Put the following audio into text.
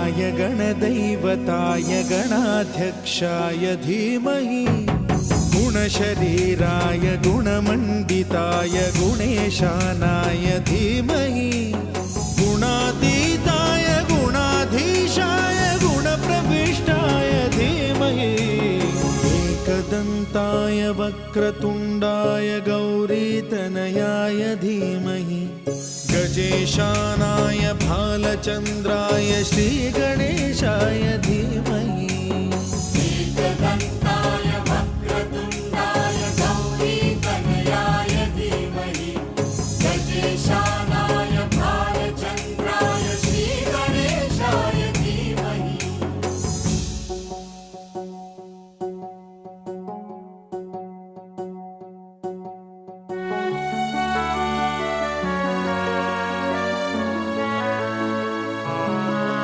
गणाधिपतये गणदैवताय गणाध्यक्षाय धीमहि गुणशरीराय गुणमण्डिताय गुणेशानाय धीमहि गुणातीताय गुणाधीशाय गुणप्रविष्टाय धीमहि एकदन्ताय वक्रतुण्डाय गौरीतनयाय धीमहि गजेशानाय भालचन्द्राय श्रीगणेशाय